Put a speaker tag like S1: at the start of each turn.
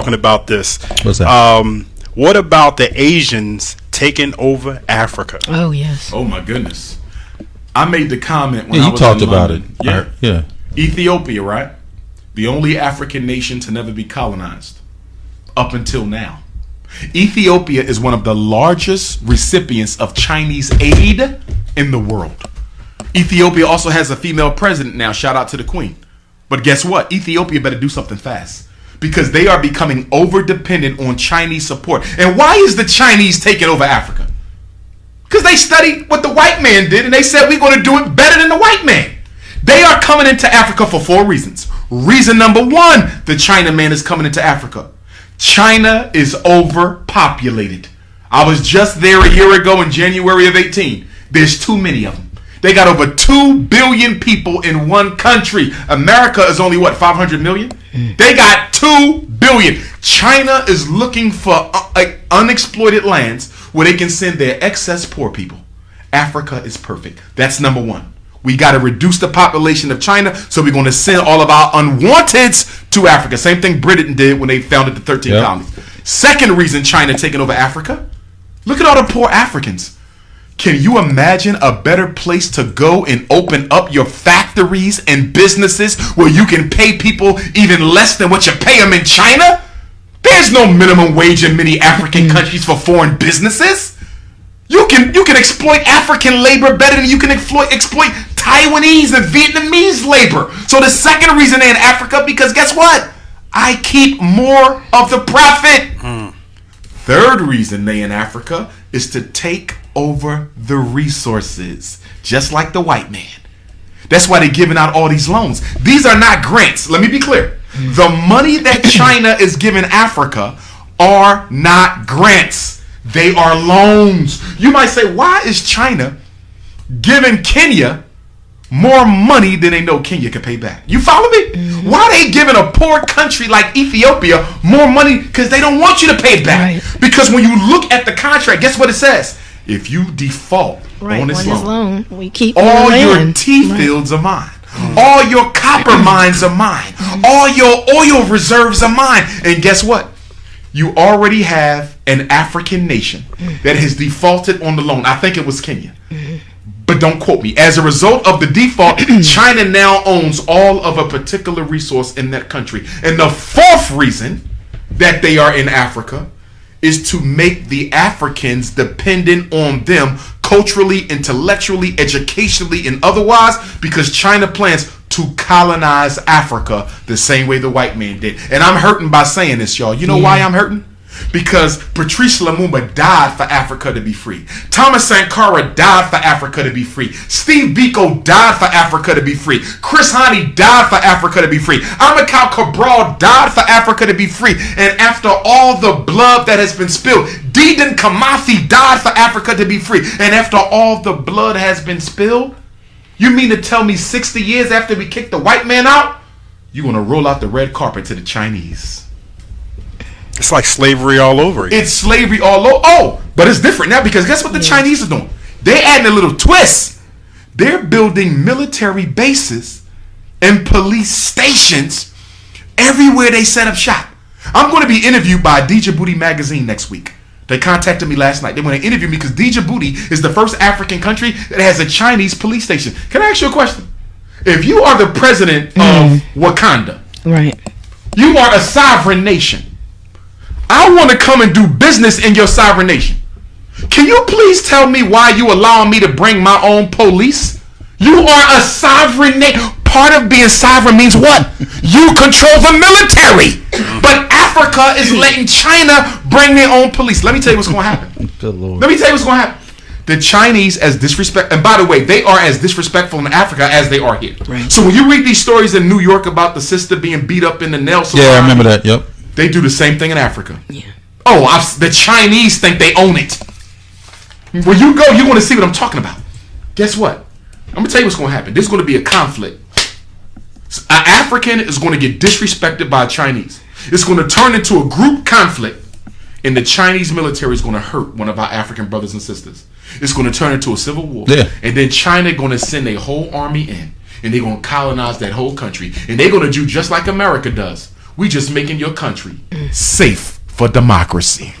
S1: talking about this.
S2: What's that?
S1: What about the Asians taking over Africa?
S3: Oh, yes.
S4: Oh, my goodness. I made the comment when
S2: Yeah,
S4: I
S2: you
S4: was
S2: talked
S4: in
S2: about
S4: London.
S2: it.
S4: Yeah.
S2: Yeah.
S4: Ethiopia, right? The only African nation to never be colonized up until now. Ethiopia is one of the largest recipients of Chinese aid in the world. Ethiopia also has a female president now. Shout out to the queen. But guess what? Ethiopia better do something fast because they are becoming over dependent on Chinese support. And why is the Chinese taking over Africa? Because they studied what the white man did and they said we're going to do it better than the white man. They are coming into Africa for 4 reasons. Reason number 1, the Chinaman is coming into Africa. China is overpopulated. I was just there a year ago in January of 18. There's too many of them. They got over 2 billion people in one country. America is only, 500 million? They got 2 billion. China is looking for unexploited lands where they can send their excess poor people. Africa is perfect. That's number 1. We got to reduce the population of China, so we're going to send all of our unwanteds to Africa. Same thing Britain did when they founded the 13 colonies. Second reason China taking over Africa, look at all the poor Africans. Can you imagine a better place to go and open up your factories and businesses where you can pay people even less than what you pay them in China? There's no minimum wage in many African countries for foreign businesses. You can exploit African labor better than you can exploit Taiwanese and Vietnamese labor. So the second reason they're in Africa, because guess what? I keep more of the profit. Third reason they in Africa is to take over the resources, just like the white man. That's why they're giving out all these loans. These are not grants. Let me be clear. The money that China is giving Africa are not grants. They are loans. You might say, why is China giving Kenya more money than they know Kenya can pay back? You follow me? Mm-hmm. Why are they giving a poor country like Ethiopia more money? Because they don't want you to pay it back. Right. Because when you look at the contract, guess what it says? If you default on this loan,
S3: we keep
S4: all your tea fields are mine. All your copper mines are mine. All your oil reserves are mine. And guess what? You already have an African nation that has defaulted on the loan. I think it was Kenya. But don't quote me. As a result of the default, China now owns all of a particular resource in that country. And the fourth reason that they are in Africa is to make the Africans dependent on them culturally, intellectually, educationally, and otherwise, because China plans to colonize Africa the same way the white man did. And I'm hurting by saying this, y'all. You know why I'm hurting? Because Patrice Lumumba died for Africa to be free. Thomas Sankara died for Africa to be free. Steve Biko died for Africa to be free. Chris Hani died for Africa to be free. Amilcar Cabral died for Africa to be free. And after all the blood that has been spilled, Dedan Kimathi died for Africa to be free. And after all the blood has been spilled, you mean to tell me 60 years after we kicked the white man out, you're going to roll out the red carpet to the Chinese?
S1: It's like slavery all over again.
S4: It's slavery all over. Oh, but it's different now because guess what the Chinese are doing? They're adding a little twist. They're building military bases and police stations everywhere they set up shop. I'm going to be interviewed by Djibouti magazine next week. They contacted me last night. They want to interview me because Djibouti is the first African country that has a Chinese police station. Can I ask you a question? If you are the president of Wakanda,
S3: right?
S4: You are a sovereign nation. I want to come and do business in your sovereign nation. Can you please tell me why you allowing me to bring my own police? You are a sovereign nation. Part of being sovereign means what? You control the military. But Africa is letting China bring their own police. Let me tell you what's going to happen.
S2: Good Lord.
S4: Let me tell you what's going to happen. The Chinese as disrespect, and by the way, they are as disrespectful in Africa as they are here.
S3: Right.
S4: So when you read these stories in New York about the sister being beat up in the nail salon,
S2: yeah, I remember that. Yep.
S4: They do the same thing in Africa.
S3: Yeah.
S4: Oh, the Chinese think they own it. Where you go, you're going to see what I'm talking about. Guess what? I'm going to tell you what's going to happen. There's going to be a conflict. An African is going to get disrespected by a Chinese. It's going to turn into a group conflict, and the Chinese military is going to hurt one of our African brothers and sisters. It's going to turn into a civil war.
S2: Yeah.
S4: And then China going to send a whole army in, and they're going to colonize that whole country. And they're going to do just like America does. We just making your country safe for democracy.